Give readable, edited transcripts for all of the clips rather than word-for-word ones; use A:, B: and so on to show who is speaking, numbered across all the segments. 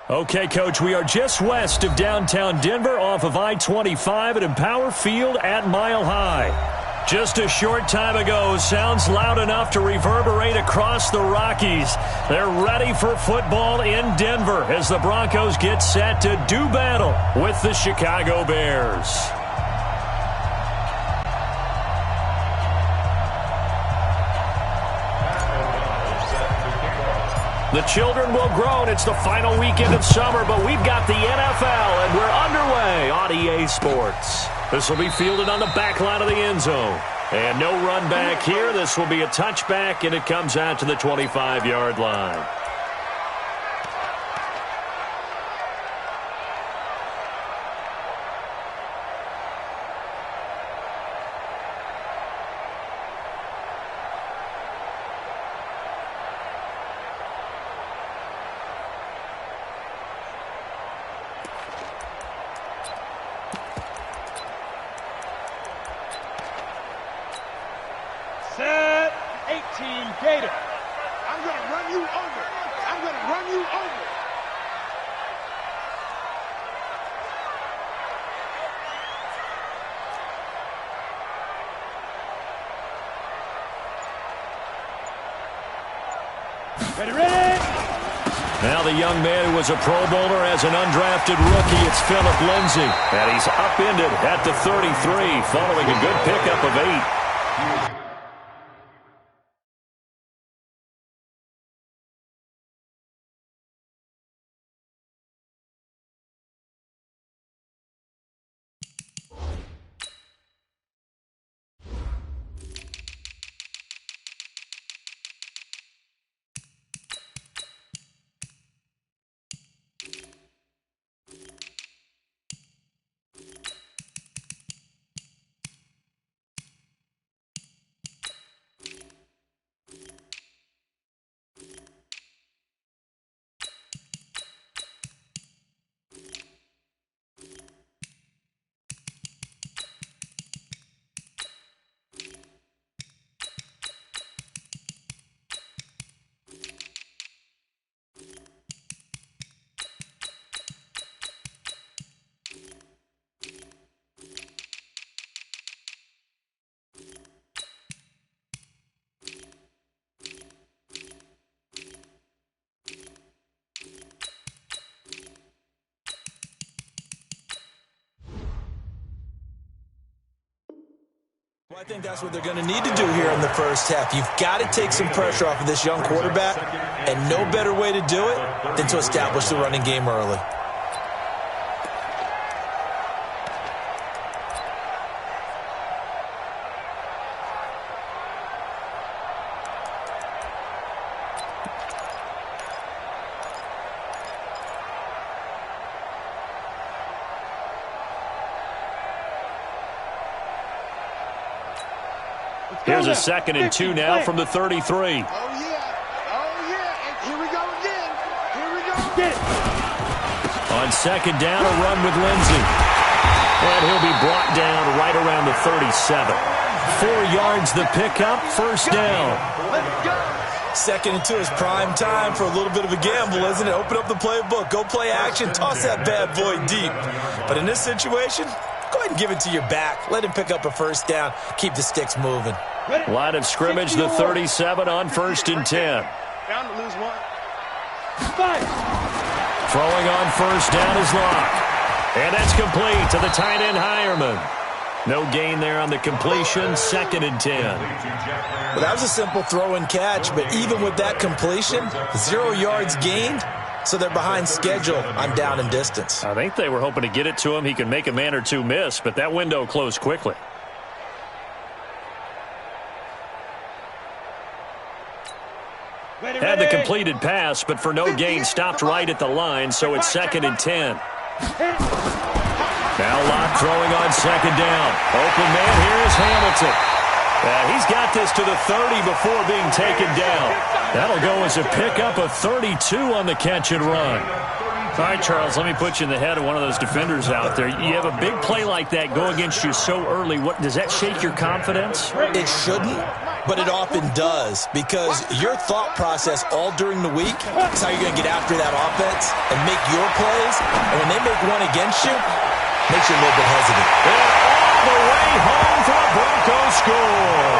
A: Okay, Coach, we are just west of downtown Denver off of I-25 at Empower Field at Mile High. Just a short time ago, sounds loud enough to reverberate across the Rockies. They're ready for football in Denver as the Broncos get set to do battle with the Chicago Bears. The children will groan. It's the final weekend of summer, but we've got the NFL, and we're underway on EA Sports. This will be fielded on the back line of the end zone. And no run back here. This will be a touchback, and it comes out to the 25-yard line.
B: Set 18 Gator. I'm going to run you over. I'm going to run you over. Ready, ready.
A: Now the young man who was a Pro Bowler as an undrafted rookie, it's Phillip Lindsay. And he's upended at the 33 following a good pickup of 8.
C: Well, I think that's what they're going to need to do here in the first half. You've got to take some pressure off of this young quarterback, and no better way to do it than to establish the running game early.
A: Here's a 2nd and 2 now from the 33.
B: Oh, yeah. Oh, yeah. And here we go again. Here we go. Get it.
A: On 2nd down, a run with Lindsay. And he'll be brought down right around the 37. 4 yards the pickup, first down.
B: Let's go.
C: 2nd and 2 is prime time for a little bit of a gamble, isn't it? Open up the playbook, go play action, toss that bad boy deep. But in this situation, go ahead and give it to your back. Let him pick up a first down. Keep the sticks moving.
A: Line of scrimmage, the 37 on 1st and 10.
B: Down to lose 1.
A: Throwing on 1st down is Locke. And that's complete to the tight end Hireman. No gain there on the completion, 2nd and 10.
C: Well, that was a simple throw and catch, but even with that completion, 0 yards gained, so they're behind schedule on down and distance.
A: I think they were hoping to get it to him. He could make a man or two miss, but that window closed quickly. Had the completed pass, but for no gain, stopped right at the line, so it's 2nd and 10. Now Locke throwing on 2nd down. Open man here is Hamilton. He's got this to the 30 before being taken down. That'll go as a pickup of 32 on the catch and run. All right, Charles, let me put you in the head of one of those defenders out there. You have a big play like that go against you so early. What does that shake your confidence?
C: It shouldn't, But it often does, because your thought process all during the week is how you're going to get after that offense and make your plays. And when they make one against you, it makes you a little bit hesitant.
A: And all the way home for a Broncos score.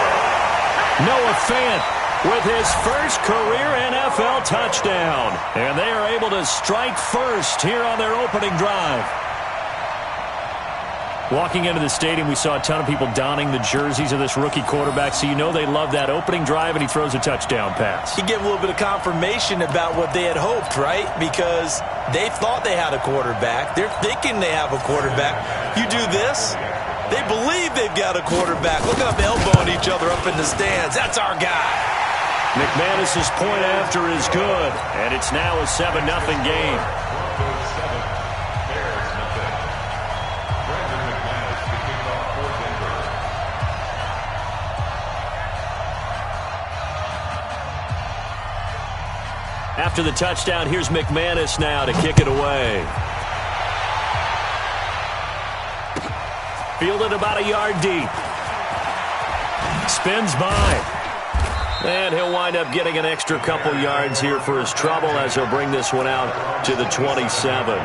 A: Noah Fant with his first career NFL touchdown. And they are able to strike first here on their opening drive. Walking into the stadium, we saw a ton of people donning the jerseys of this rookie quarterback, so you know they love that opening drive, and he throws a touchdown pass.
C: You give a little bit of confirmation about what they had hoped, right? Because they thought they had a quarterback. They're thinking they have a quarterback. You do this, they believe they've got a quarterback. Look up, elbowing each other up in the stands. That's our guy.
A: McManus's point after is good, and it's now a 7-0 game. After the touchdown, here's McManus now to kick it away. Fielded about a yard deep. Spins by. And he'll wind up getting an extra couple yards here for his trouble as he'll bring this one out to the 27.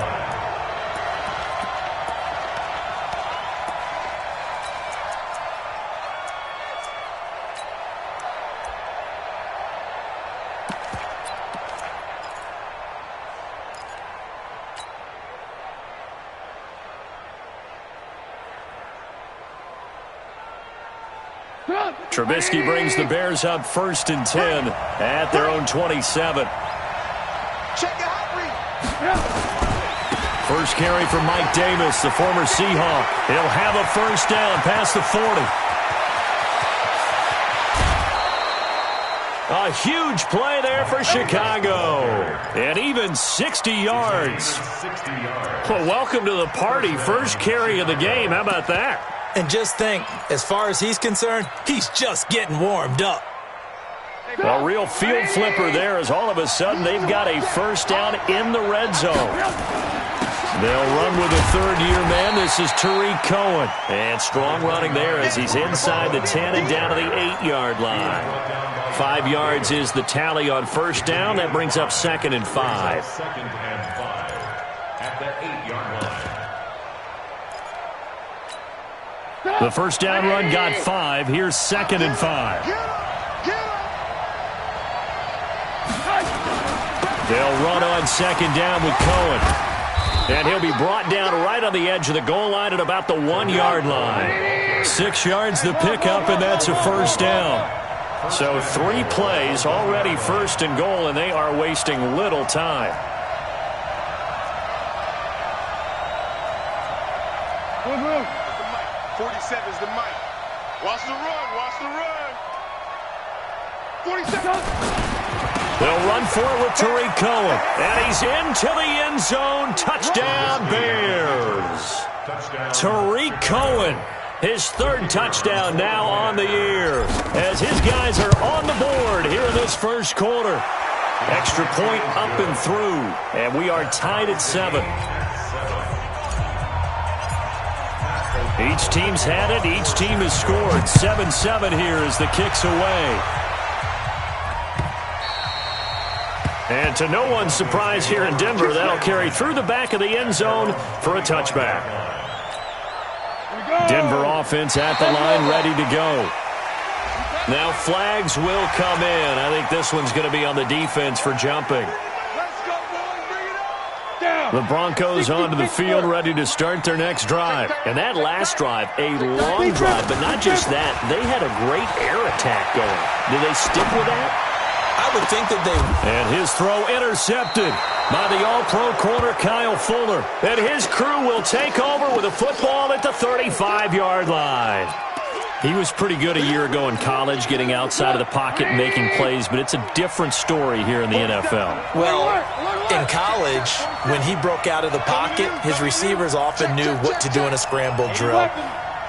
A: Trubisky brings the Bears up 1st and 10 at their own 27. First carry from Mike Davis, the former Seahawk. He'll have a first down past the 40. A huge play there for Chicago. And even 60 yards. Well, welcome to the party. First carry of the game. How about that?
C: And just think, as far as he's concerned, he's just getting warmed up.
A: A real field flipper there as all of a sudden they've got a first down in the red zone. They'll run with a third-year man. This is Tariq Cohen. And strong running there as he's inside the 10 and down to the 8-yard line. 5 yards is the tally on first down. That brings up 2nd and 5.
D: Second and 5 at the 8-yard line.
A: The first down run got 5. Here's 2nd and 5. They'll run on 2nd down with Cohen. And he'll be brought down right on the edge of the goal line at about the 1-yard line. 6 yards the pickup, and that's a first down. So 3 plays already 1st and goal, and they are wasting little time.
B: Move. 47's the mic. Watch the run. 47.
A: They'll run for it with Tariq Cohen. And he's into the end zone. Touchdown, Bears. Tariq Cohen, his 3rd touchdown now on the year. As his guys are on the board here in this first quarter. Extra point up and through. And we are tied at 7. Each team's had it. Each team has scored. 7-7 here as the kick's away. And to no one's surprise here in Denver, that'll carry through the back of the end zone for a touchback. Denver offense at the line, ready to go. Now flags will come in. I think this one's going to be on the defense for jumping. The Broncos onto the field, ready to start their next drive. And that last drive, a long drive, but not just that. They had a great air attack going. Do they stick with that?
C: I would think that they...
A: And his throw intercepted by the all-pro corner, Kyle Fuller. And his crew will take over with a football at the 35-yard line. He was pretty good a year ago in college, getting outside of the pocket and making plays, but it's a different story here in the NFL.
C: Well, in college, when he broke out of the pocket, his receivers often knew what to do in a scramble drill.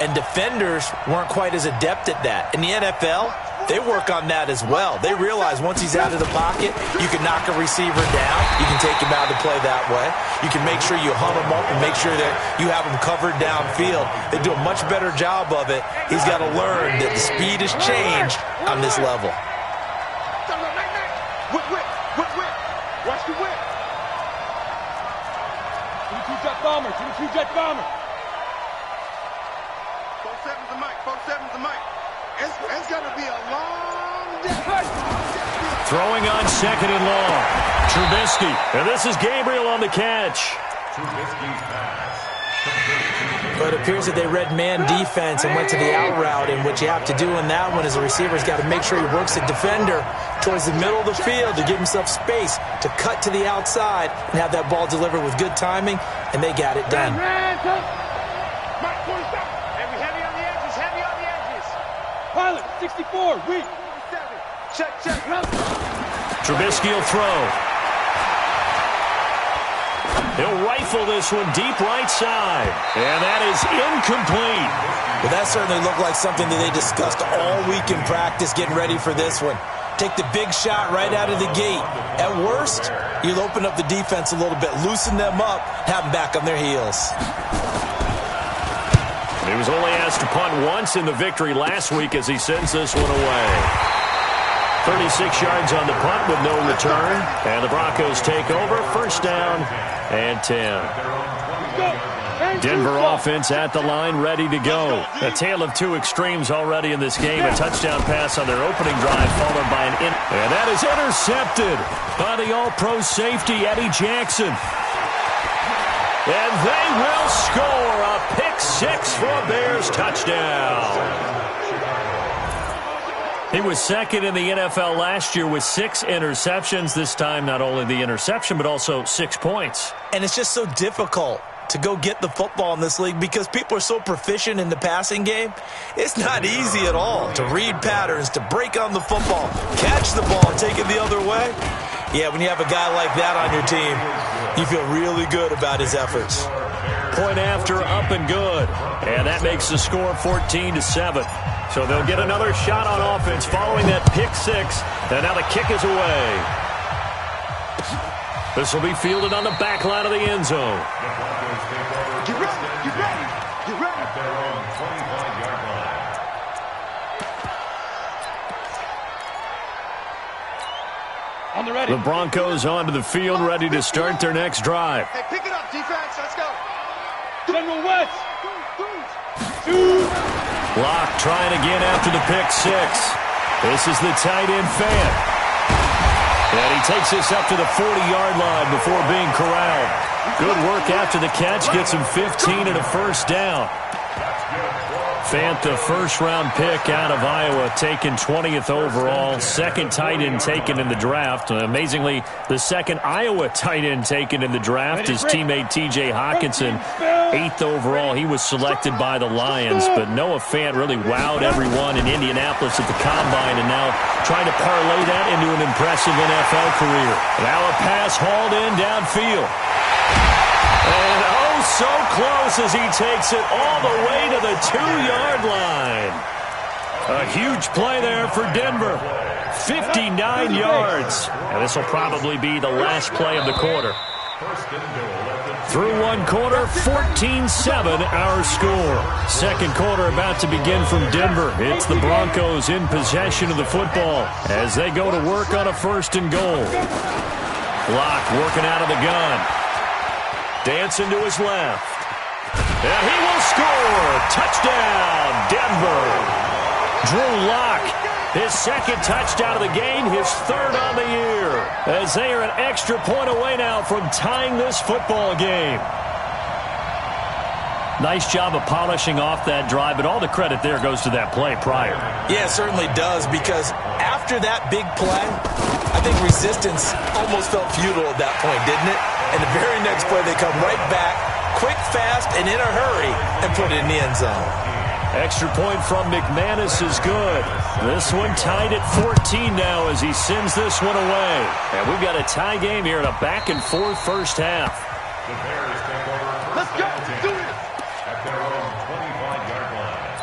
C: And defenders weren't quite as adept at that. In the NFL, they work on that as well. They realize once he's out of the pocket, you can knock a receiver down. You can take him out of the play that way. You can make sure you hunt him up and make sure that you have him covered downfield. They do a much better job of it. He's got to learn that the speed has changed on this level.
B: Watch the whip. 22-jet bomber. 22-jet bomber.
E: 4-7's the mic. 4-7's the mic. It's going to be a long day.
A: Throwing on second and long. Trubisky. And this is Gabriel on the catch.
D: Trubisky's pass.
C: But it appears that they read man defense and went to the out route, and what you have to do in that one is the receiver's got to make sure he works the defender towards the middle of the field to give himself space to cut to the outside and have that ball delivered with good timing, and they got it done.
B: Heavy on the edges, heavy on the edges. Pilot, 64, weak. 7. Check.
A: Trubisky will throw. He'll rifle this one deep right side. And that is incomplete.
C: Well, that certainly looked like something that they discussed all week in practice getting ready for this one. Take the big shot right out of the gate. At worst, you'll open up the defense a little bit, loosen them up, have them back on their heels.
A: He was only asked to punt once in the victory last week as he sends this one away. 36 yards on the punt with no return. And the Broncos take over. First down and 10. Denver offense at the line, ready to go. A tale of two extremes already in this game. A touchdown pass on their opening drive, followed by an and that is intercepted by the all-pro safety, Eddie Jackson. And they will score a pick-6 for a Bears touchdown. He was second in the NFL last year with 6 interceptions. This time, not only the interception, but also 6 points.
C: And it's just so difficult to go get the football in this league because people are so proficient in the passing game. It's not easy at all to read patterns, to break on the football, catch the ball, and take it the other way. Yeah, when you have a guy like that on your team, you feel really good about his efforts.
A: Point after, up and good. And that makes the score 14-7. So they'll get another shot on offense following that pick-6. And now the kick is away. This will be fielded on the back line of the end zone.
B: Get ready.
D: At their own 25-yard line.
B: On the ready.
A: The Broncos onto the field, ready to start their next drive.
E: Hey, pick it up, defense. Let's go.
B: General West.
A: Locke trying again after the pick-6. This is the tight end Fant. And he takes this up to the 40-yard line before being corralled. Good work after the catch. Gets him 15 and a first down. Fant, the first-round pick out of Iowa, taken 20th overall. Second tight end taken in the draft. Amazingly, the second Iowa tight end taken in the draft is teammate T.J. Hawkinson. 8th overall, he was selected by the Lions. But Noah Fant really wowed everyone in Indianapolis at the Combine, and now trying to parlay that into an impressive NFL career. Now a pass hauled in downfield. And oh, so close as he takes it all the way to the 2-yard line. A huge play there for Denver. 59 yards. And this will probably be the last play of the quarter. Through one quarter, 14-7 our score. Second quarter about to begin from Denver. It's the Broncos in possession of the football as they go to work on a 1st and goal. Locke working out of the gun. Dancing to his left. And he will score. Touchdown, Denver. Drew Locke, his second touchdown of the game, his 3rd on the year. As they are an extra point away now from tying this football game. Nice job of polishing off that drive, but all the credit there goes to that play prior.
C: Yeah, it certainly does, because after that big play, I think resistance almost felt futile at that point, didn't it? And the very next play, they come right back, quick, fast, and in a hurry, and put it in the end zone.
A: Extra point from McManus is good. This one tied at 14 now as he sends this one away. And we've got a tie game here in a back-and-forth first half.
D: The Bears take over.
B: Let's go. Do it.
D: At their own 25-yard line.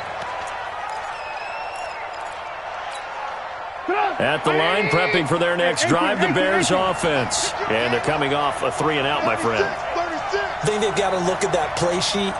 A: At the line, prepping for their next drive, the Bears offense. And they're coming off a 3-and-out, my friend.
C: I think they've got to look at that play sheet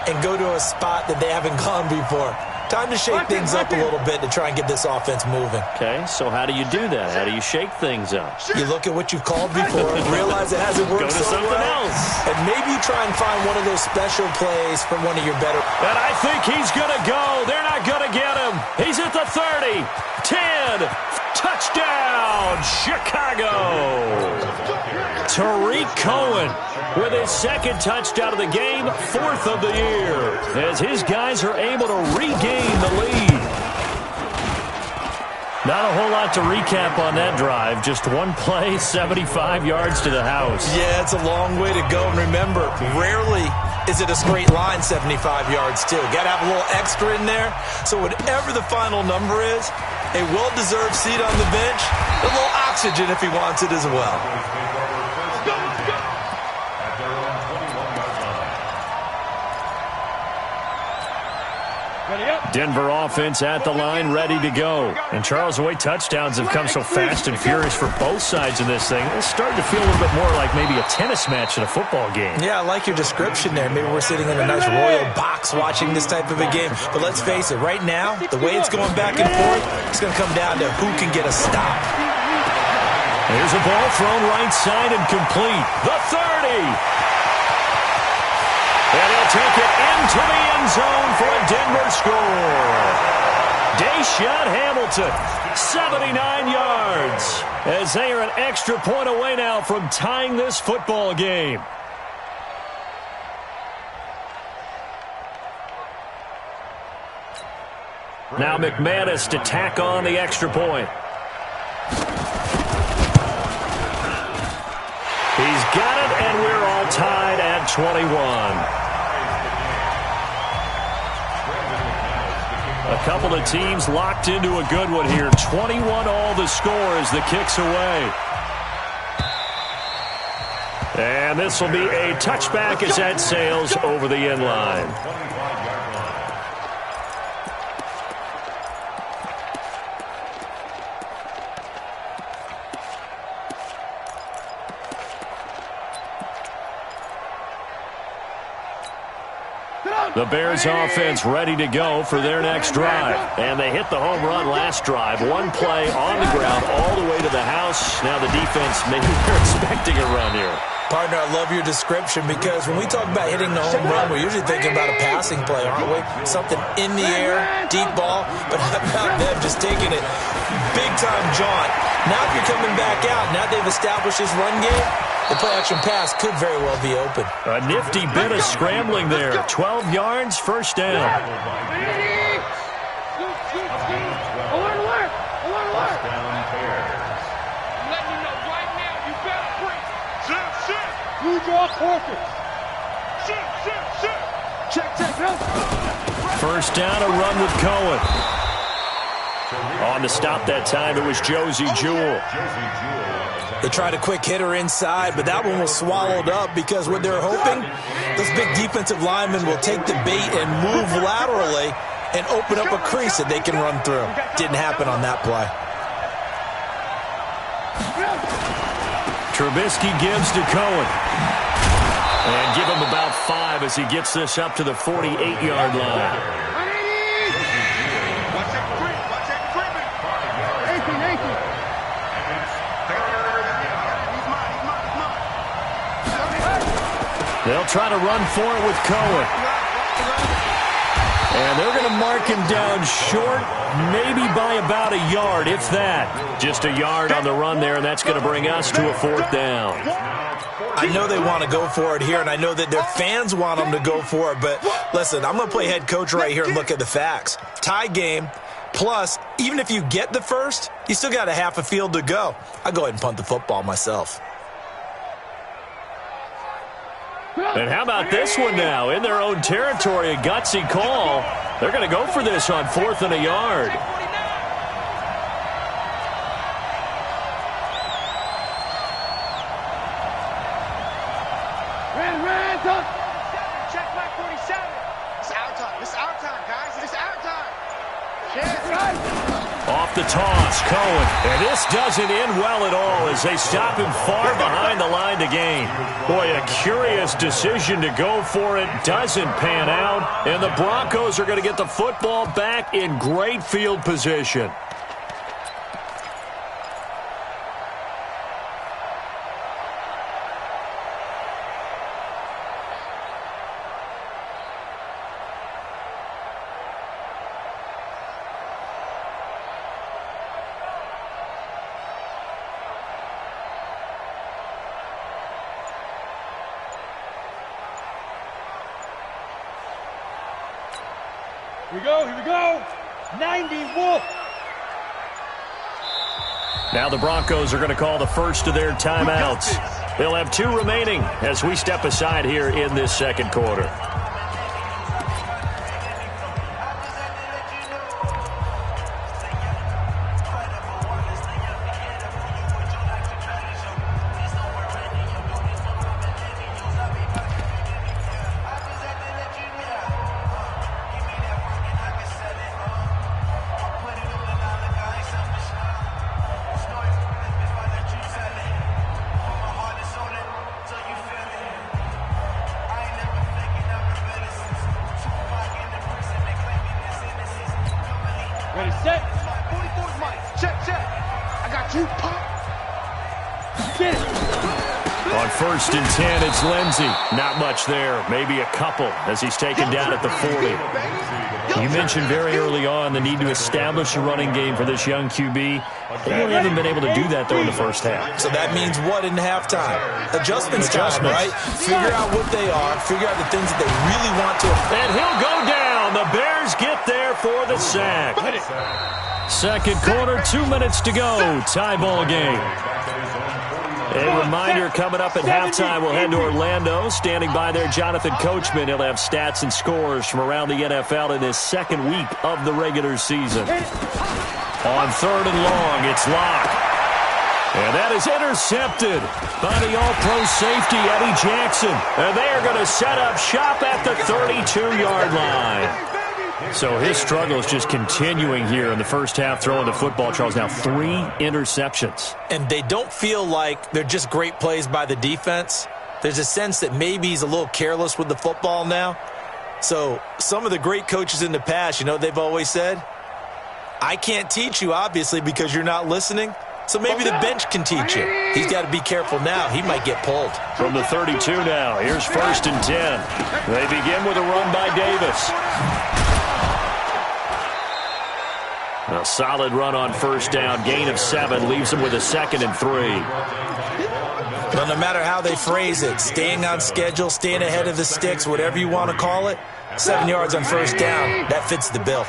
C: and go to a spot that they haven't gone before. Time to shake things up a little bit to try and get this offense moving.
A: Okay, so how do you do that? How do you shake things up?
C: You look at what you've called before, realize it hasn't worked
A: so
C: something
A: well,
C: else. And maybe you try and find one of those special plays from one of your better.
A: And I think he's going to go. They're not going to get him. He's at the 30, 10, touchdown, Chicago. Tariq Cohen with his second touchdown of the game, fourth of the year, as his guys are able to regain the lead. Not a whole lot to recap on that drive. Just one play, 75 yards to the house.
C: Yeah, it's a long way to go. And remember, rarely is it a straight line 75 yards, too. Got to have a little extra in there. So whatever the final number is, a well-deserved seat on the bench, a little oxygen if he wants it as well.
A: Denver offense at the line, ready to go. And Charles, the way touchdowns have come so fast and furious for both sides in this thing, it's starting to feel a little bit more like maybe a tennis match in a football game.
C: Yeah, I like your description there. Maybe we're sitting in a nice royal box watching this type of a game. But let's face it, right now, the way it's going back and forth, it's going to come down to who can get a stop.
A: Here's a ball thrown right side and complete. The 30. And he'll take it into the end zone for a Denver score. Deshaun Hamilton, 79 yards, as they are an extra point away now from tying this football game. Now McManus to tack on the extra point. He's got it, and we're all tied at 21. A couple of teams locked into a good one here. 21 all the score as the kick's away. And this will be a touchback as that sails over the end line. The Bears offense ready to go for their next drive. And they hit the home run last drive. One play on the ground all the way to the house. Now the defense, maybe they're expecting a run here.
C: Partner, I love your description because when we talk about hitting the home run, we're usually thinking about a passing play, aren't we? Something in the air, deep ball, but how about them just taking it big-time jaunt. Now if you're coming back out, now they've established this run game, the play-action pass could very well be open.
A: A nifty bit of scrambling there. 12 yards, first down. First down, a run with Cohen. On to stop that time, it was Josie Jewell.
C: They tried a quick hitter inside, but that one was swallowed up because what they're hoping, those big defensive linemen will take the bait and move laterally and open up a crease that they can run through. Didn't happen on that play.
A: Trubisky gives to Cohen. And give him about 5 as he gets this up to the 48-yard line. They'll try to run for it with Cohen. And they're going to mark him down short, maybe by about a yard, if that. Just a yard on the run there, and that's going to bring us to a fourth down.
C: I know they want to go for it here, and I know that their fans want them to go for it, but listen, I'm going to play head coach right here and look at the facts. Tie game, plus, even if you get the first, you still got a half a field to go. I'll go ahead and punt the football myself.
A: And how about this one now? In their own territory, a gutsy call. They're going to go for this on 4th and a yard.
B: Check my 47. It's our time. It's our time, guys. It's our time. Yeah.
A: Off the toss, Cohen. And this doesn't end well at all as they stop him far behind the line to gain. Boy, a curious decision to go for it. Doesn't pan out. And the Broncos are going to get the football back in great field position.
B: Here we go. 90 Wolf.
A: Now the Broncos are going to call the first of their timeouts. They'll have 2 remaining as we step aside here in this second quarter.
B: Ready, set. 44's Mike. Check. I got you, pop. Get it.
A: On 1st and 10, it's Lindsey. Not much there. Maybe a couple as he's taken down at the 40. You mentioned very early on the need to establish a running game for this young QB. They really haven't been able to do that, though, in the first half.
C: So that means what in halftime? Adjustments time, right? Figure out what they are. Figure out the things that they really want to.
A: And he'll go down. The Bears get there for the sack. Second quarter, 2 minutes to go. Tie ball game. A reminder coming up at halftime, we'll head to Orlando. Standing by there, Jonathan Coachman. He'll have stats and scores from around the NFL in his second week of the regular season. On 3rd and long, it's Locke. And that is intercepted by the all-pro safety, Eddie Jackson. And they are going to set up shop at the 32-yard line. So his struggle is just continuing here in the first half, throwing the football. Charles, now 3 interceptions.
C: And they don't feel like they're just great plays by the defense. There's a sense that maybe he's a little careless with the football now. So some of the great coaches in the past, you know, they've always said, I can't teach you, obviously, because you're not listening. So maybe the bench can teach you. He's got to be careful now. He might get pulled.
A: From the 32 now, here's 1st and 10. They begin with a run by Davis. A solid run on 1st down. Gain of 7 leaves them with a 2nd and 3.
C: Well, no matter how they phrase it, staying on schedule, staying ahead of the sticks, whatever you want to call it, 7 yards on 1st down, that fits the bill.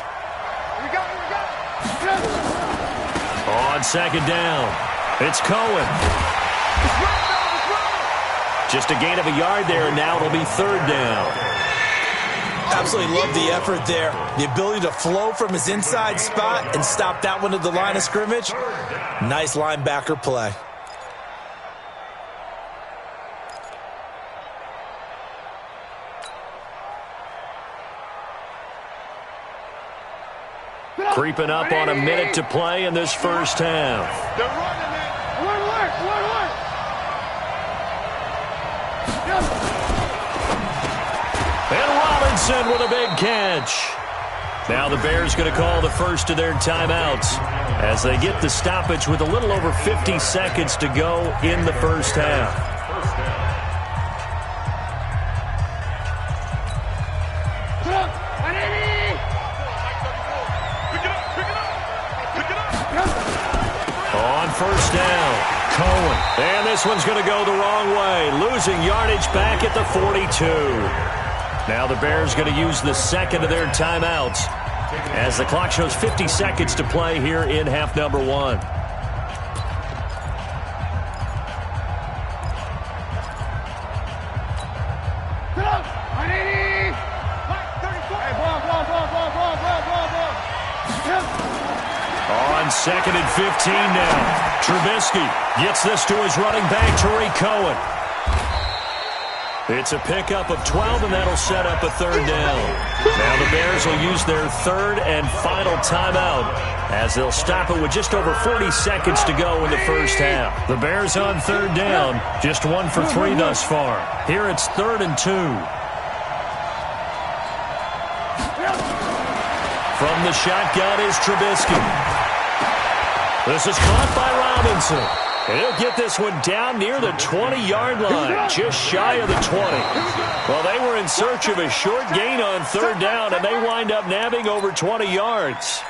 A: On 2nd down, it's Cohen. Just a gain of a yard there, and now it'll be 3rd down.
C: Absolutely love the effort there. The ability to flow from his inside spot and stop that one at the line of scrimmage. Nice linebacker play.
A: Creeping up on a minute to play in this first half.
E: They're running it.
A: And Robinson with a big catch. Now the Bears going to call the first of their timeouts as they get the stoppage with a little over 50 seconds to go in the first half. On 1st down, Cohen. And this one's going to go the wrong way, losing yardage back at the 42. Now the Bears going to use the 2nd of their timeouts as the clock shows 50 seconds to play here in half number 1. On 2nd and 15 now. Trubisky gets this to his running back, Tariq Cohen. It's a pickup of 12, and that'll set up a third down. Now the Bears will use their third and final timeout as they'll stop it with just over 40 seconds to go in the first half. The Bears on third down, just 1 for 3 thus far. Here it's 3rd and 2. From the shotgun is Trubisky. This is caught by Robinson. And he'll get this one down near the 20-yard line, just shy of the 20. Well, they were in search of a short gain on third down, and they wind up nabbing over 20 yards.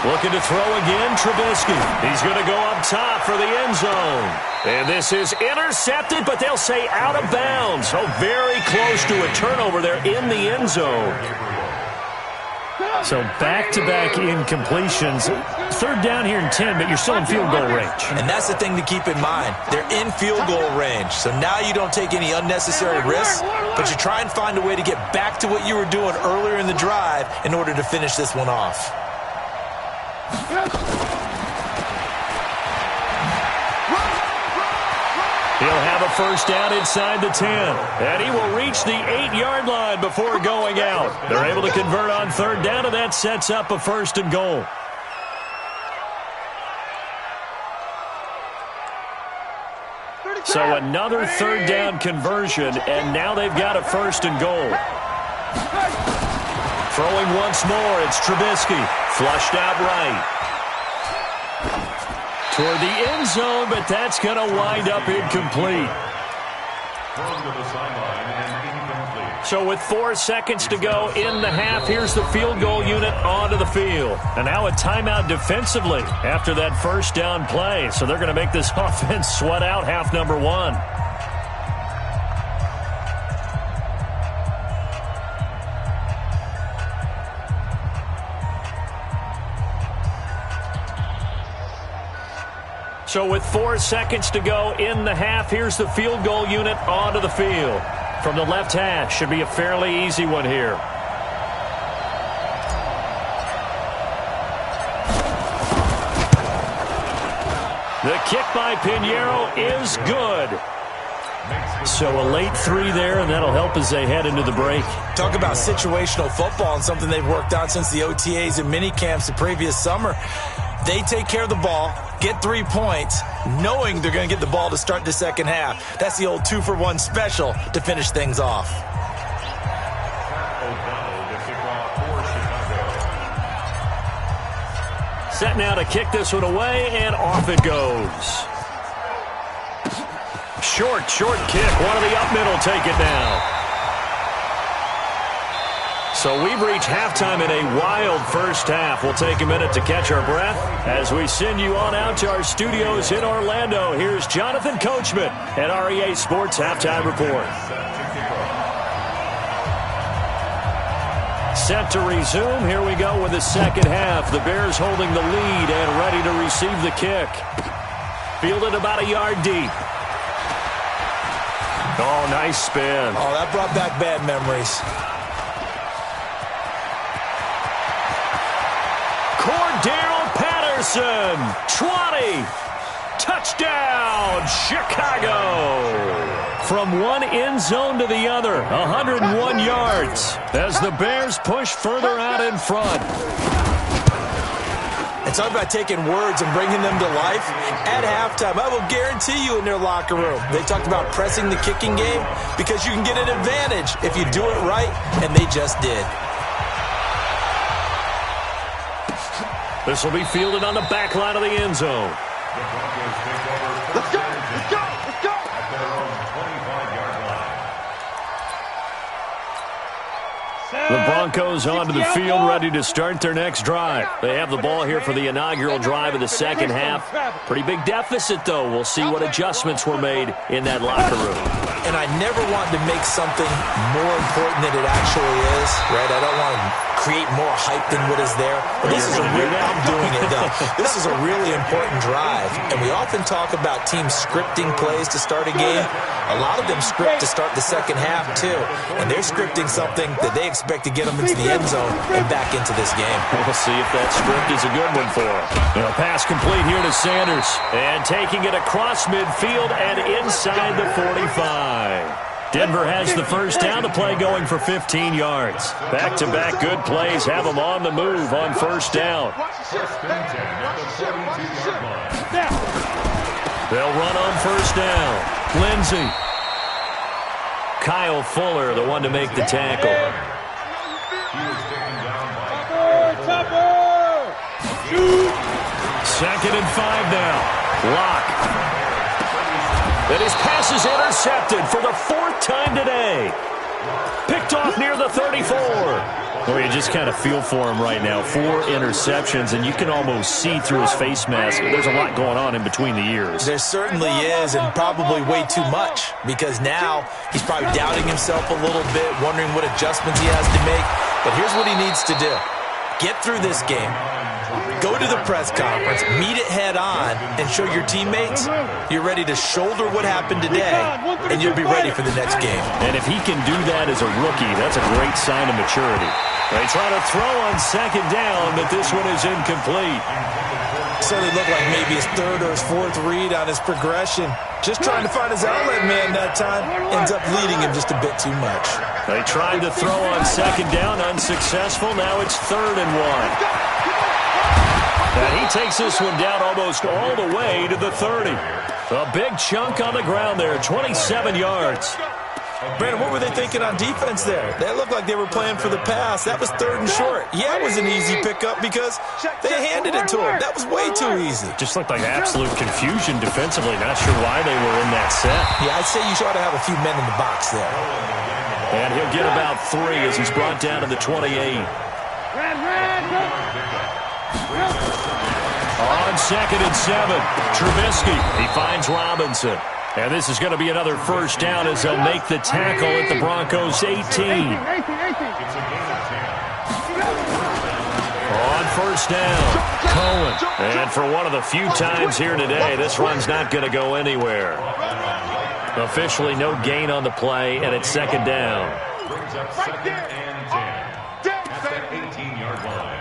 A: Looking to throw again, Trubisky. He's going to go up top for the end zone. And this is intercepted, but they'll say out of bounds. So very close to a turnover there in the end zone. So back-to-back incompletions. Third down here in 10, but you're still in field goal range.
C: And that's the thing to keep in mind. They're in field goal range. So now you don't take any unnecessary risks, but you try and find a way to get back to what you were doing earlier in the drive in order to finish this one off.
A: He'll have a first down inside the 10. And he will reach the 8-yard line before going out. They're able to convert on third down, and that sets up a 1st and goal. So another third down conversion, and now they've got a 1st and goal. Throwing once more, it's Trubisky. Flushed out right. Toward the end zone, but that's going to wind up incomplete. So with 4 seconds to go in the half, here's the field goal unit onto the field. And now a timeout defensively after that first down play. So they're going to make this offense sweat out half number 1. So with 4 seconds to go in the half, here's the field goal unit onto the field. From the left hash, should be a fairly easy one here. The kick by Pinheiro is good. So a late 3 there, and that'll help as they head into the break.
C: Talk about situational football and something they've worked on since the OTAs and mini camps the previous summer. They take care of the ball, get 3 points, knowing they're going to get the ball to start the second half. That's the old 2-for-1 special to finish things off.
A: Set now to kick this one away, and off it goes. Short kick. One of the up middle take it now. So we've reached halftime in a wild first half. We'll take a minute to catch our breath as we send you on out to our studios in Orlando. Here's Jonathan Coachman at REA Sports Halftime Report. Set to resume. Here we go with the second half. The Bears holding the lead and ready to receive the kick. Fielded about a yard deep. Oh, nice spin.
C: Oh, that brought back bad memories.
A: Cordero Patterson, 20. Touchdown, Chicago. From one end zone to the other, 101 yards as the Bears push further out in front.
C: And talk about taking words and bringing them to life. At halftime, I will guarantee you in their locker room, they talked about pressing the kicking game because you can get an advantage if you do it right, and they just did.
A: This will be fielded on the back line of the end zone.
E: Let's go, let's go, let's go.
A: The Broncos onto the field, ready to start their next drive. They have the ball here for the inaugural drive of the second half. Pretty big deficit, though. We'll see what adjustments were made in that locker room.
C: And I never want to make something more important than it actually is, right? I don't want to create more hype than what is there. But this is a real, I'm doing it, though. This is a really important drive. And we often talk about teams scripting plays to start a game. A lot of them script to start the second half, too. And they're scripting something that they expect to get them into the end zone and back into this game.
A: We'll see if that script is a good one for them. A pass complete here to Sanders. And taking it across midfield and inside the 45. Denver has the first down, the play going for 15 yards. Back-to-back good plays have them on the move on first down. They'll run on first down. Lindsey. Kyle Fuller, the one to make the tackle. Second and 5 now. Lock. And his pass is intercepted for the 4th time today. Picked off near the 34. Well, you just kind of feel for him right now. 4 interceptions, and you can almost see through his face mask. There's a lot going on in between the ears.
C: There certainly is, and probably way too much, because now he's probably doubting himself a little bit, wondering what adjustments he has to make. But here's what he needs to do. Get through this game. Go to the press conference, meet it head on, and show your teammates you're ready to shoulder what happened today, and you'll be ready for the next game.
A: And if he can do that as a rookie, that's a great sign of maturity. They try to throw on second down, but this one is incomplete.
C: Certainly looked like maybe his 3rd or his 4th read on his progression. Just trying to find his outlet man that time. Ends up leading him just a bit too much.
A: They tried to throw on second down, unsuccessful. Now it's 3rd and 1. And he takes this one down almost all the way to the 30. A big chunk on the ground there, 27 yards.
C: Brandon, what were they thinking on defense there? They looked like they were playing for the pass. That was 3rd and short. Yeah, it was an easy pickup because they handed it to him. That was way too easy.
A: Just looked like absolute confusion defensively. Not sure why they were in that set.
C: Yeah, I'd say you ought to have a few men in the box there.
A: And he'll get about 3 as he's brought down to the 28. On 2nd and 7, Trubisky. He finds Robinson. And this is going to be another first down as they'll make the tackle at the Broncos' 18. On first down, Cohen. And for one of the few times here today, this run's not going to go anywhere. Officially no gain on the play, and it's 2nd down.
D: Brings up 2nd and 10 at that 18-yard line.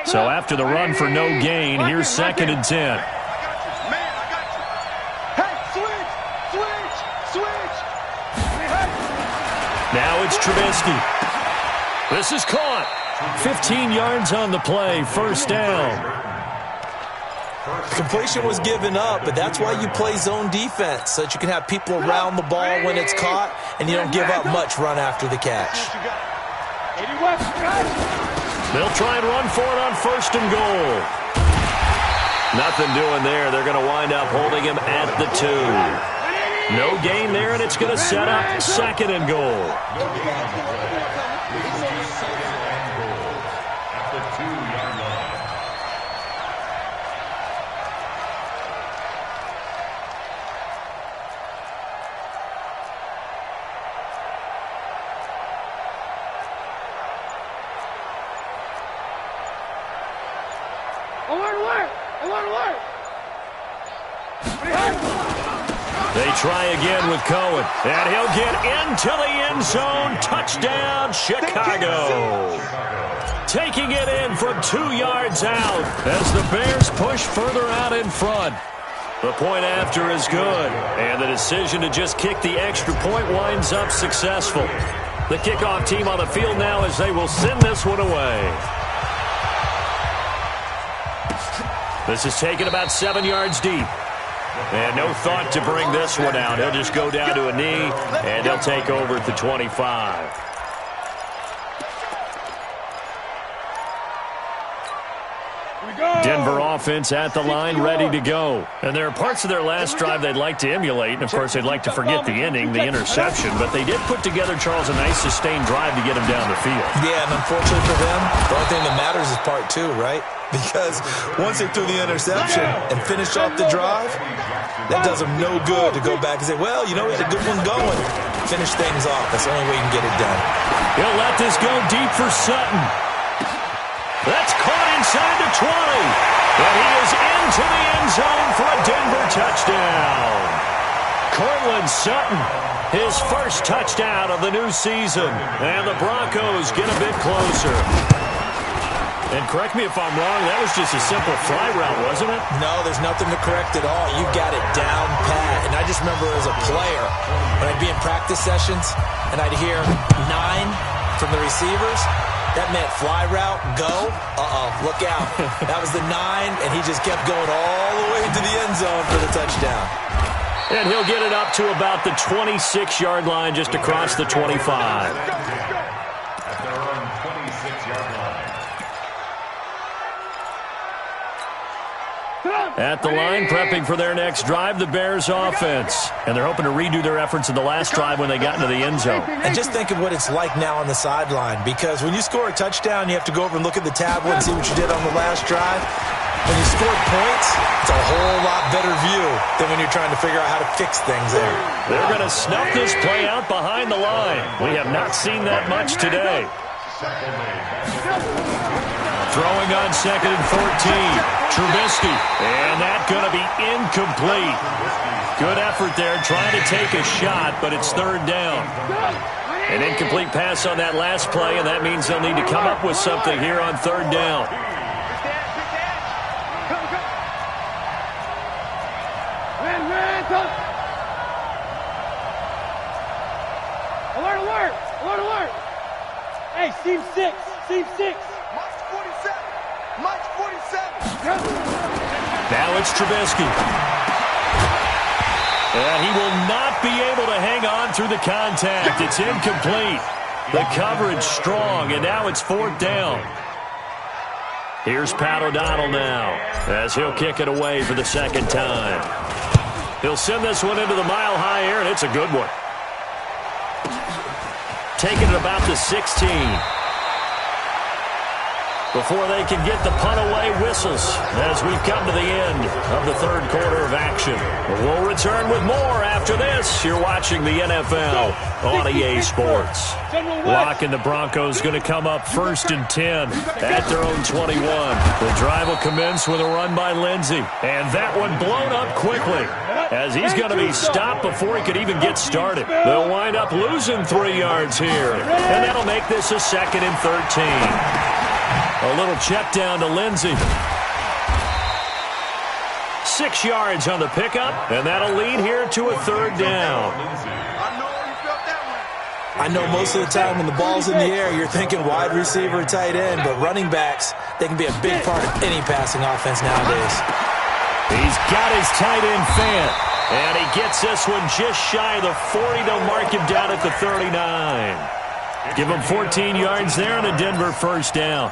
A: So after the run for no gain, here's 2nd and 10. Now it's Trubisky. This is caught. 15 yards on the play, first down.
C: Completion was given up, but that's why you play zone defense, so that you can have people around the ball when it's caught, and you don't give up much run after the catch.
A: They'll try and run for it on 1st and goal. Nothing doing there. They're going to wind up holding him at the 2. No gain there, and it's going to set up 2nd and goal.
D: At the 2-yard line.
A: They try again with Cohen, and he'll get into the end zone. Touchdown, Chicago. Taking it in from 2 yards out as the Bears push further out in front. The point after is good, and the decision to just kick the extra point winds up successful. The kickoff team on the field now as they will send this one away. This is taken about 7 yards deep. And no thought to bring this one out. He'll just go down to a knee, and they'll take over at the 25. Denver offense at the line, ready to go. And there are parts of their last drive they'd like to emulate, and, of course, they'd like to forget the ending, the interception. But they did put together, Charles, a nice sustained drive to get him down the field.
C: Yeah, and unfortunately for them, the only thing that matters is part two, right? Because once they threw the interception and finished off the drive, that does them no good to go back and say, well, you know, we had a good one going. Finish things off. That's the only way you can get it done.
A: He'll let this go deep for Sutton. That's caught inside the 20. And he is into the end zone for a Denver touchdown. Cortland Sutton, his first touchdown of the new season. And the Broncos get a bit closer. And correct me if I'm wrong, that was just a simple fly route, wasn't it?
C: No, there's nothing to correct at all. You got it down pat. And I just remember as a player, when I'd be in practice sessions, and I'd hear 9 from the receivers, that meant fly route, go, look out. That was the 9, and he just kept going all the way to the end zone for the touchdown.
A: And he'll get it up to about the 26-yard line, just across the 25.
D: At their own 26-yard line.
A: At the line, prepping for their next drive, the Bears offense. And they're hoping to redo their efforts in the last drive when they got into the end zone.
C: And just think of what it's like now on the sideline, because when you score a touchdown, you have to go over and look at the tablet and see what you did on the last drive. When you scored points, it's a whole lot better view than when you're trying to figure out how to fix things there.
A: They're going to snuff this play out behind the line. We have not seen that much today. Throwing on 2nd and 14. Trubisky. And that's going to be incomplete. Good effort there, trying to take a shot, but it's 3rd down. An incomplete pass on that last play, and that means they'll need to come up with something here on 3rd down.
B: Alert, alert! Alert, alert! Hey, Team 6! Team 6!
E: March 47! March 47!
A: Now it's Trubisky. And he will not be able to hang on through the contact. It's incomplete. The coverage strong, and now it's 4th down. Here's Pat O'Donnell now, as he'll kick it away for the 2nd time. He'll send this one into the mile-high air, and it's a good one. Taking it about the 16. Before they can get the punt away, whistles as we've come to the end of the 3rd quarter of action. We'll return with more after this. You're watching the NFL on EA Sports. Lock and the Broncos going to come up 1st and 10 at their own 21. The drive will commence with a run by Lindsey. And that one blown up quickly as he's going to be stopped before he could even get started. They'll wind up losing 3 yards here. And that'll make this a 2nd and 13. A little check down to Lindsey. 6 yards on the pickup, and that'll lead here to a 3rd down.
C: I know most of the time when the ball's in the air, you're thinking wide receiver, tight end, but running backs, they can be a big part of any passing offense nowadays.
A: He's got his tight end Fant, and he gets this one just shy of the 40. They'll mark him down at the 39. Give him 14 yards there and a Denver 1st down.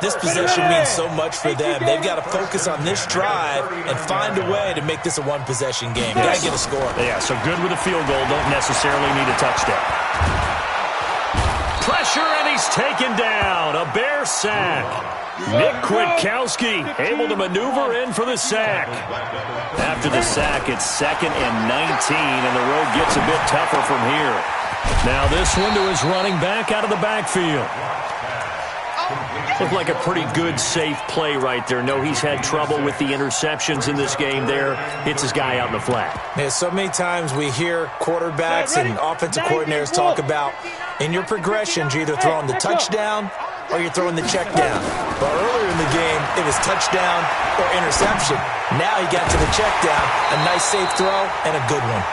C: This possession means so much for them. They've got to focus on this drive and find a way to make this a one-possession game. Got to get a score.
A: Yeah, so good with a field goal. Don't necessarily need a touchdown. Pressure, and he's taken down. A Bear sack. Nick Kwiatkowski able to maneuver in for the sack. After the sack, it's 2nd and 19, and the road gets a bit tougher from here. Now this one to his running back out of the backfield. Looked like a pretty good, safe play right there. No, he's had trouble with the interceptions in this game there. Hits his guy out in the flat.
C: Yeah, so many times we hear quarterbacks and offensive coordinators talk about in your progressions, you're either throwing the touchdown or you're throwing the check down. But earlier in the game, it was touchdown or interception. Now he got to the check down, a nice safe throw, and a good one.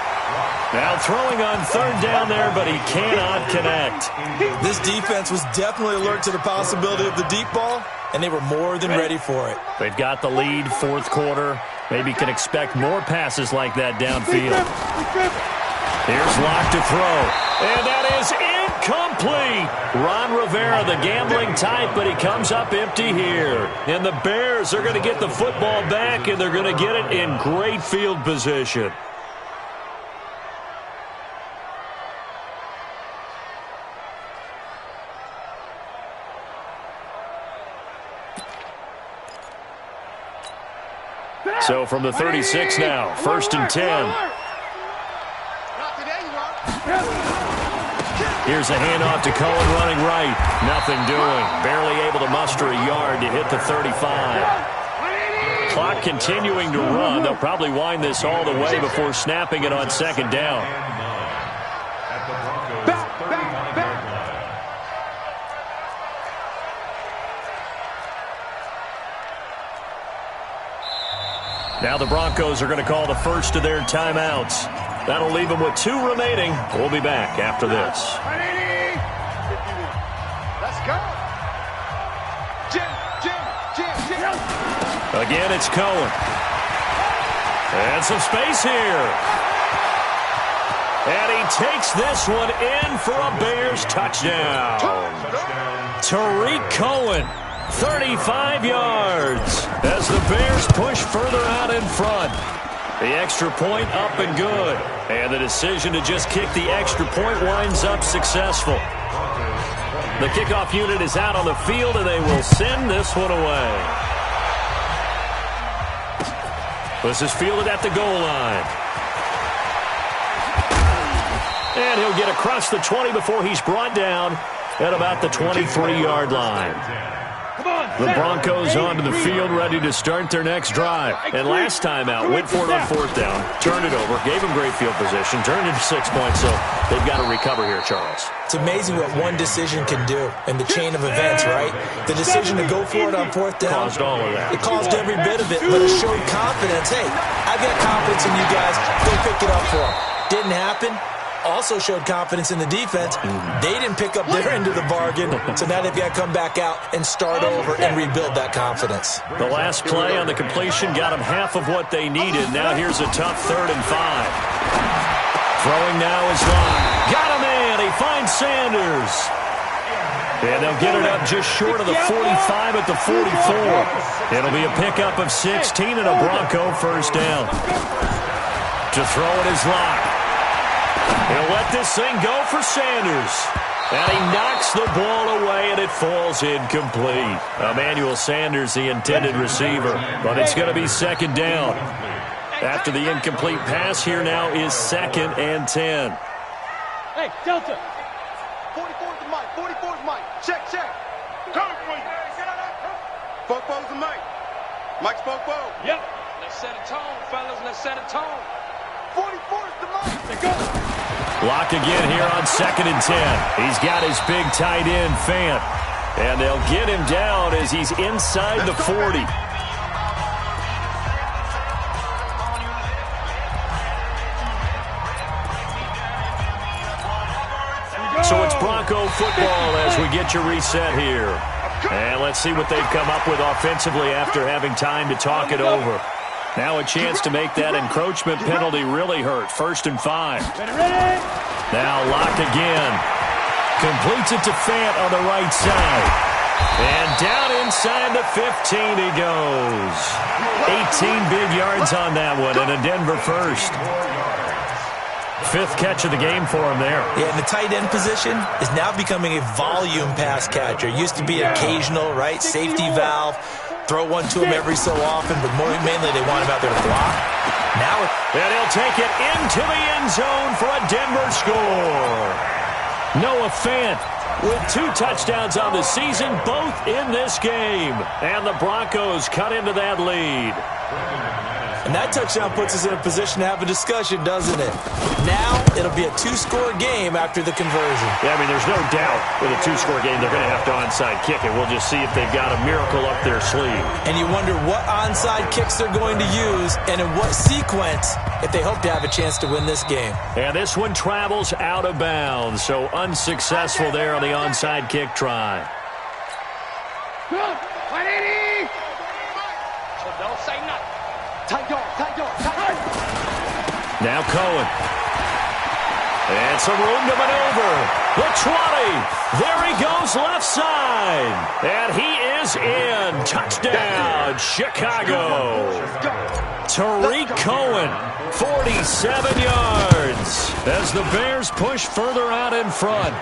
A: Now throwing on third down there, but he cannot connect.
C: This defense was definitely alert to the possibility of the deep ball, and they were more than ready for it.
A: They've got the lead, fourth quarter. Maybe can expect more passes like that downfield. Here's Locke to throw, and that is incomplete. Ron Rivera, the gambling type, but he comes up empty here. And the Bears are going to get the football back, and they're going to get it in great field position. So from the 36 now, 1st and 10. Here's a handoff to Cohen running right. Nothing doing. Barely able to muster a yard to hit the 35. Clock continuing to run. They'll probably wind this all the way before snapping it on 2nd down. Now the Broncos are going to call the first of their timeouts. That'll leave them with 2 remaining. We'll be back after this.
B: Let's go. Jim.
A: Again, it's Cohen. And some space here. And he takes this one in for a Bears touchdown. Tariq Cohen. 35 yards as the Bears push further out in front. The extra point up and good. And the decision to just kick the extra point winds up successful. The kickoff unit is out on the field, and they will send this one away. This is fielded at the goal line. And he'll get across the 20 before he's brought down at about the 23-yard line. The Broncos onto the field, ready to start their next drive. And last time out, went for it on 4th down, turned it over, gave them great field position, turned it to 6 points, so they've got to recover here, Charles.
C: It's amazing what one decision can do in the chain of events, right? The decision to go for it on 4th down.
A: Caused all of that.
C: It caused every bit of it, but it showed confidence. Hey, I've got confidence in you guys. Go pick it up for them. Didn't happen. Also showed confidence in the defense. They didn't pick up their end of the bargain, so now they've got to come back out and start over and rebuild that confidence.
A: The last play on the completion got them half of what they needed. Now here's a tough 3rd and 5. Throwing now is Locke. Got him in. He finds Sanders. And they'll get it up just short of the 45 at the 44. It'll be a pickup of 16 and a Bronco first down. To throw it is Locke. He'll let this thing go for Sanders. And he knocks the ball away, and it falls incomplete. Emmanuel Sanders, the intended receiver. But it's going to be 2nd down. After the incomplete pass, here now is 2nd and 10.
B: Hey, Delta. 44's the mic. 44's mic. Check. Come for you.
E: Fofo's the mic. Mike's Fofo.
B: Yep. Let's set a tone, fellas. Let's set a tone. 44's the mic. Let's go.
A: Locke again here on 2nd and 10. He's got his big tight end, Fant. And they'll get him down as he's inside the 40. So it's Bronco football as we get you reset here. And let's see what they've come up with offensively after having time to talk it over. Now a chance to make that encroachment penalty really hurt. 1st and 5. Now Locke again. Completes it to Fant on the right side. And down inside the 15 he goes. 18 big yards on that one, and a Denver first. 5th catch of the game for him there.
C: Yeah, and the tight end position is now becoming a volume pass catcher. Used to be occasional, right? Safety valve. Throw one to him every so often, but mainly they want him out there to block. Now,
A: and he'll take it into the end zone for a Denver score. Noah Fant with 2 touchdowns on the season, both in this game. And the Broncos cut into that lead.
C: And that touchdown puts us in a position to have a discussion, doesn't it? Now, it'll be a 2-score game after the conversion.
A: Yeah, I mean, there's no doubt with a 2-score game they're going to have to onside kick it. We'll just see if they've got a miracle up their sleeve.
C: And you wonder what onside kicks they're going to use and in what sequence if they hope to have a chance to win this game.
A: And this one travels out of bounds, so unsuccessful there on the onside kick try.
B: Good. 180. So don't say nothing. Tight yard.
A: Now Cohen. And some room to maneuver. The 20. There he goes left side. And he is in. Touchdown, Chicago. Tariq Cohen, 47 yards. As the Bears push further out in front.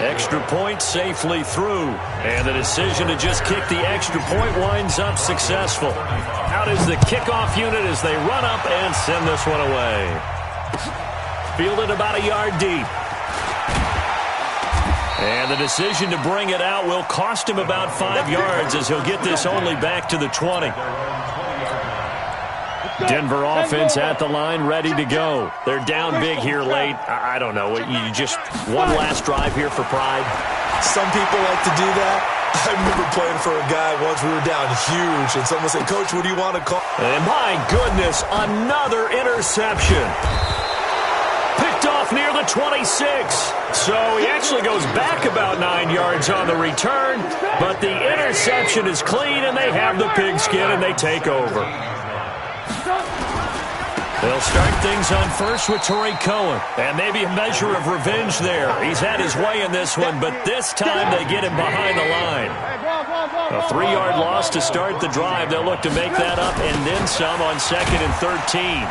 A: Extra point safely through. And the decision to just kick the extra point winds up successful. Out is the kickoff unit as they run up and send this one away. Fielded about a yard deep. And the decision to bring it out will cost him about 5 yards as he'll get this only back to the 20. Denver offense at the line, ready to go. They're down big here late. I don't know. You just one last drive here for pride.
C: Some people like to do that. I remember playing for a guy once. We were down huge, and someone said, "Coach, what do you want to call?"
A: And my goodness, another interception. Picked off near the 26. So he actually goes back about 9 yards on the return, but the interception is clean, and they have the pigskin, and they take over. They'll start things on first with Tariq Cohen. And maybe a measure of revenge there. He's had his way in this one, but this time they get him behind the line. A 3-yard loss to start the drive. They'll look to make that up and then some on 2nd and 13.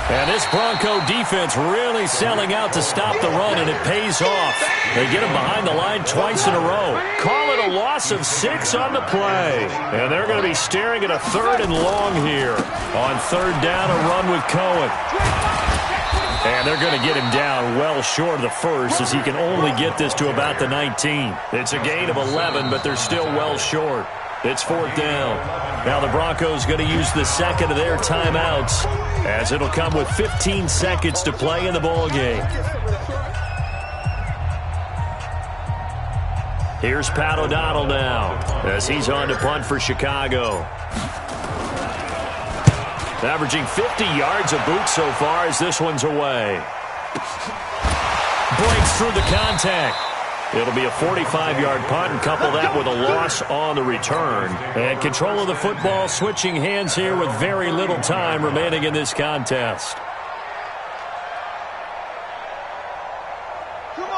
A: And this Bronco defense really selling out to stop the run, and it pays off. They get him behind the line twice in a row. Call it a loss of 6 on the play. And they're going to be staring at a 3rd and long here. On 3rd down, a run with Cohen. And they're going to get him down well short of the first, as he can only get this to about the 19. It's a gain of 11, but they're still well short. It's 4th down. Now the Broncos going to use the second of their timeouts, as it'll come with 15 seconds to play in the ball game. Here's Pat O'Donnell now, as he's on to punt for Chicago. Averaging 50 yards a boot so far as this one's away. Breaks through the contact. It'll be a 45-yard punt, and couple that with a loss on the return. And control of the football switching hands here with very little time remaining in this contest.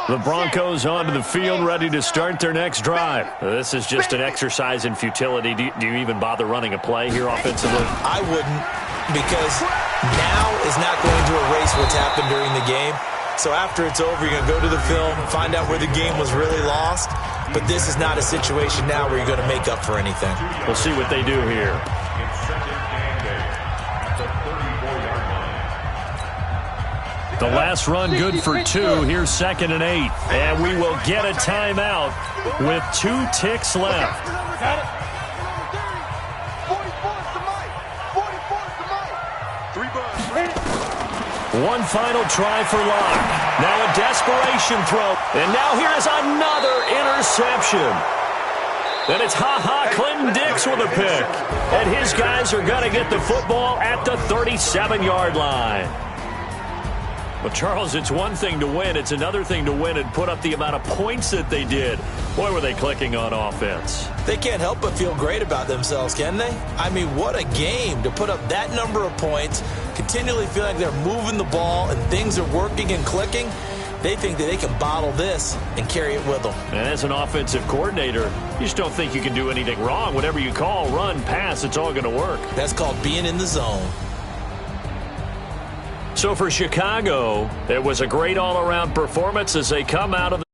A: The Broncos onto the field, ready to start their next drive. This is just an exercise in futility. Do you even bother running a play here offensively?
C: I wouldn't, because now is not going to erase what's happened during the game. So after it's over, you're going to go to the film, find out where the game was really lost. But this is not a situation now where you're going to make up for anything.
A: We'll see what they do here. The last run good for 2. Here's 2nd and 8. And we will get a timeout with 2 ticks left.
E: Got it. 44's the mic. 44's the mic. 3 bucks.
A: One final try for Locke. Now a desperation throw. And now here is another interception. And it's Clinton Dix with a pick. And his guys are going to get the football at the 37-yard line. Well, Charles, it's one thing to win. It's another thing to win and put up the amount of points that they did. Boy, were they clicking on offense.
C: They can't help but feel great about themselves, can they? I mean, what a game to put up that number of points, continually feel like they're moving the ball and things are working and clicking. They think that they can bottle this and carry it with them.
A: And as an offensive coordinator, you just don't think you can do anything wrong. Whatever you call, run, pass, it's all going to work.
C: That's called being in the zone.
A: So for Chicago, it was a great all-around performance as they come out of the